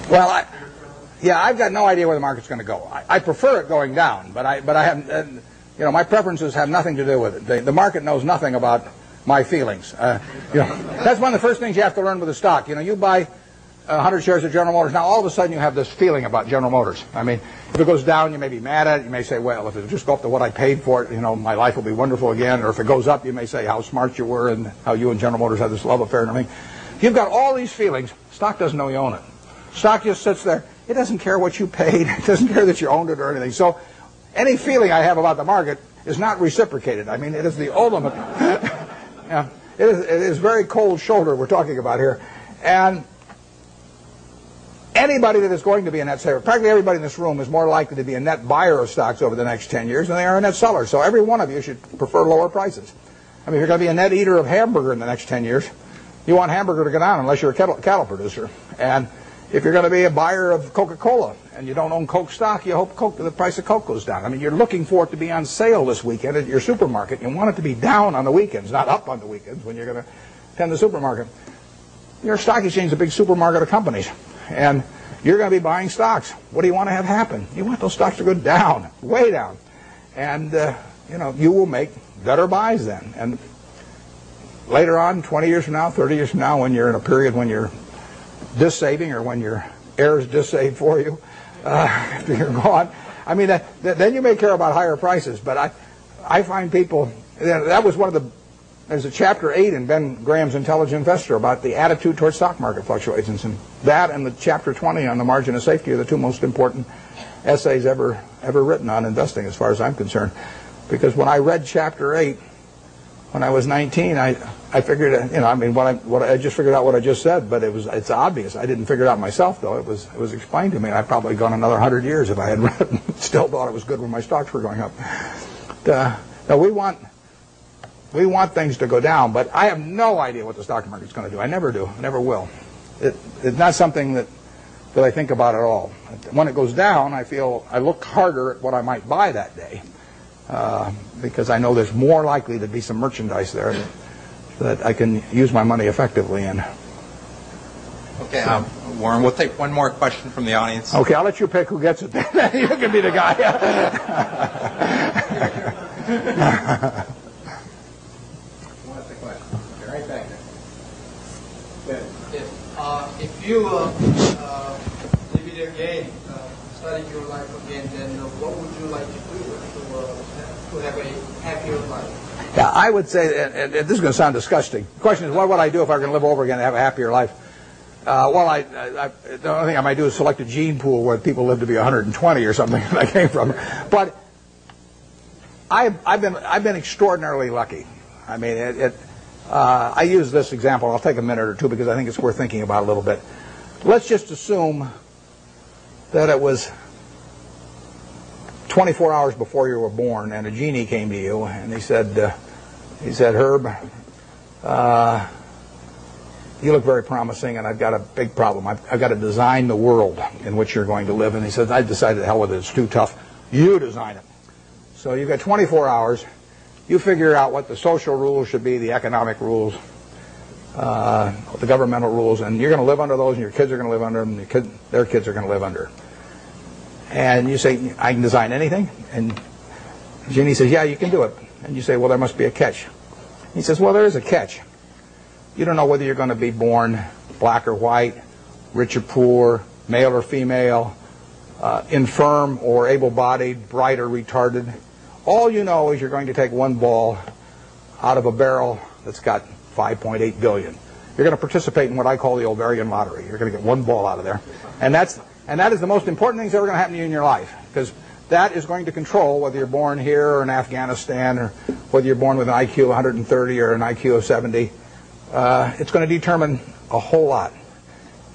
Well, yeah, I've got no idea where the market's going to go. I prefer it going down, but I haven't. My preferences have nothing to do with it. The market knows nothing about my feelings. That's one of the first things you have to learn with a stock. You buy 100 shares of General Motors. Now, all of a sudden, you have this feeling about General Motors. I mean, if it goes down, you may be mad at it. You may say, well, if it just go up to what I paid for it, my life will be wonderful again. Or if it goes up, you may say how smart you were and how you and General Motors had this love affair and everything. You've got all these feelings. Stock doesn't know you own it. Stock just sits there. It doesn't care what you paid. It doesn't care that you owned it or anything. So any feeling I have about the market is not reciprocated. I mean, it is the ultimate. It is very cold shoulder we're talking about here. And anybody that is going to be a net saver, practically everybody in this room is more likely to be a net buyer of stocks over the next 10 years than they are a net seller. So every one of you should prefer lower prices. I mean, if you're going to be a net eater of hamburger in the next 10 years, you want hamburger to go down unless you're a cattle producer. And if you're going to be a buyer of Coca-Cola and you don't own Coke stock, you hope the price of Coke goes down. I mean, you're looking for it to be on sale this weekend at your supermarket. You want it to be down on the weekends, not up on the weekends when you're going to attend the supermarket. Your stock exchange is a big supermarket of companies, and you're going to be buying stocks. What do you want to have happen? You want those stocks to go down, way down. And, you will make better buys then. And later on, 20 years from now, 30 years from now, when you're in a period when you're dis-saving or when your heirs dis-save for you, after you're gone, I mean, then you may care about higher prices. But I find people, that was one of the, there's a chapter 8 in Ben Graham's Intelligent Investor about the attitude towards stock market fluctuations. And that and the chapter 20 on the margin of safety are the two most important essays ever written on investing as far as I'm concerned. Because when I read chapter 8, when I was 19, I figured, I just figured out what I just said, but it's obvious. I didn't figure it out myself, though. It was explained to me. I'd probably gone another 100 years if I had read and still thought it was good when my stocks were going up. Now we want things to go down, but I have no idea what the stock market's going to do. I never do. I never will. It's not something that I think about at all. When it goes down, I look harder at what I might buy that day. Because I know there's more likely to be some merchandise there that I can use my money effectively in. Okay, Warren, we'll take one more question from the audience. Okay, I'll let you pick who gets it. You can be the guy. What's the question? Okay, right back there. If you dividend gain starting your life again, then what would you like to do to have a happier life? Yeah, I would say, and this is going to sound disgusting. The question is, what would I do if I were going to live over again and have a happier life? The only thing I might do is select a gene pool where people live to be 120 or something that I came from. But I've been extraordinarily lucky. I mean, I use this example. I'll take a minute or two because I think it's worth thinking about a little bit. Let's just assume that it was 24 hours before you were born, and a genie came to you, and he said, Herb, you look very promising, and I've got a big problem. I've got to design the world in which you're going to live. And he said, I decided, the hell with it, it's too tough. You design it. So you've got 24 hours. You figure out what the social rules should be, the economic rules, the governmental rules, and you're going to live under those, and your kids are going to live under them, and their kids are going to live under. And you say, I can design anything? And Genie says, yeah, you can do it. And you say, well, there must be a catch. He says, well, there is a catch. You don't know whether you're going to be born black or white, rich or poor, male or female, infirm or able-bodied, bright or retarded. All you know is you're going to take one ball out of a barrel that's got 5.8 billion. You're going to participate in what I call the ovarian lottery. You're going to get one ball out of there. And that is the most important thing that's ever going to happen to you in your life, because that is going to control whether you're born here or in Afghanistan, or whether you're born with an IQ of 130 or an IQ of 70. It's going to determine a whole lot.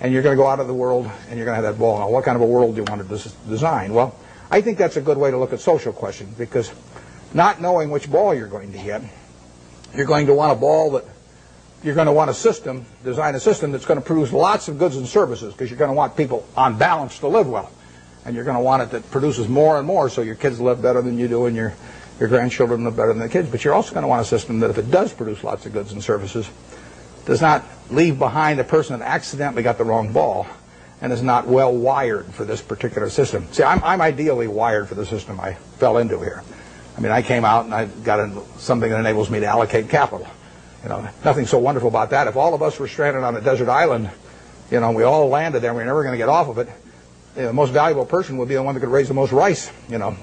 And you're going to go out of the world and you're going to have that ball. Now, what kind of a world do you want to design? Well, I think that's a good way to look at social questions, because not knowing which ball you're going to get, you're going to want a ball that you're going to want design a system that's going to produce lots of goods and services, because you're going to want people on balance to live well. And you're going to want it that produces more and more, so your kids live better than you do and your grandchildren live better than the kids. But you're also going to want a system that, if it does produce lots of goods and services, does not leave behind a person that accidentally got the wrong ball and is not well wired for this particular system. See, I'm ideally wired for the system I fell into here. I mean, I came out and I got something that enables me to allocate capital. You know, nothing so wonderful about that. If all of us were stranded on a desert island, you know, we all landed there and we're never going to get off of it, the most valuable person would be the one that could raise the most rice, you know,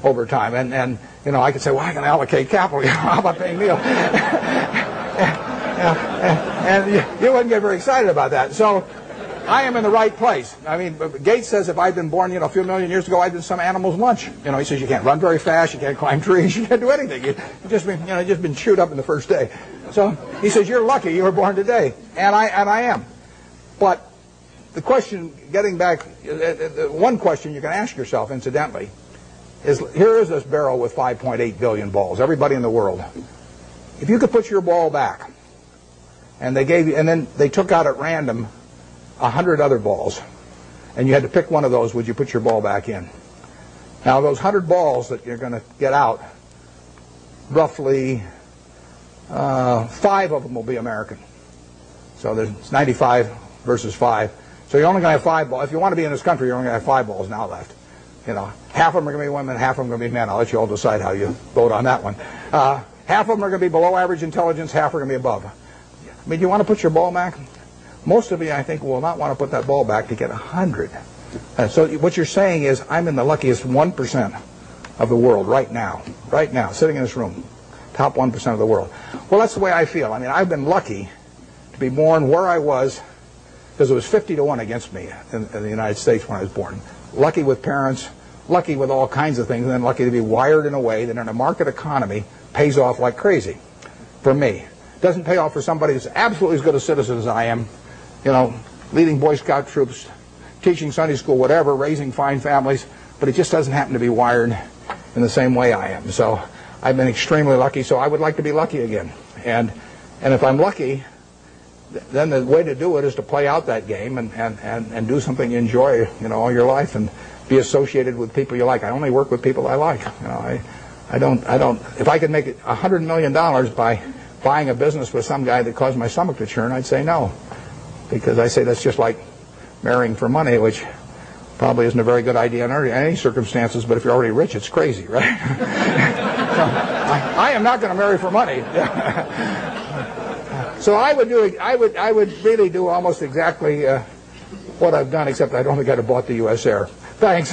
over time. And you know, I could say, well, I can allocate capital. You know, how about paying meal? And you wouldn't get very excited about that. So I am in the right place. I mean, Gates says if I'd been born, you know, a few million years ago, I'd been some animal's lunch. You know, he says you can't run very fast, you can't climb trees, you can't do anything. You've just been chewed up in the first day. So he says you're lucky you were born today, and I am. But the question, getting back, one question you can ask yourself, incidentally, is here is this barrel with 5.8 billion balls. Everybody in the world. If you could put your ball back, and then they took out at random 100 other balls, and you had to pick one of those, would you put your ball back in? Now, those 100 balls that you're going to get out, roughly 5 of them will be American. So there's 95 versus 5. So you're only going to have 5 balls. If you want to be in this country, you're only going to have 5 balls now left. You know, half of them are going to be women, half of them are going to be men. I'll let you all decide how you vote on that one. Half of them are going to be below average intelligence, half are going to be above. I mean, do you want to put your ball back? Most of you, I think, will not want to put that ball back to get 100. So what you're saying is, I'm in the luckiest 1% of the world right now, sitting in this room, top 1% of the world. Well, that's the way I feel. I mean, I've been lucky to be born where I was, because it was 50-1 against me in the United States when I was born. Lucky with parents, lucky with all kinds of things, and then lucky to be wired in a way that in a market economy pays off like crazy for me. Doesn't pay off for somebody who's absolutely as good a citizen as I am, you know, leading Boy Scout troops, teaching Sunday school, whatever, raising fine families, but it just doesn't happen to be wired in the same way I am. So I've been extremely lucky, so I would like to be lucky again. And if I'm lucky, then the way to do it is to play out that game and do something you enjoy, you know, all your life, and be associated with people you like. I only work with people I like. You know, I don't. If I could make $100 million by buying a business with some guy that caused my stomach to churn, I'd say no, because I say that's just like marrying for money, which probably isn't a very good idea in any circumstances. But if you're already rich, it's crazy, right? So, I am not going to marry for money. So I would really do almost exactly what I've done, except I don't think I'd have bought the U.S. Air. Thanks.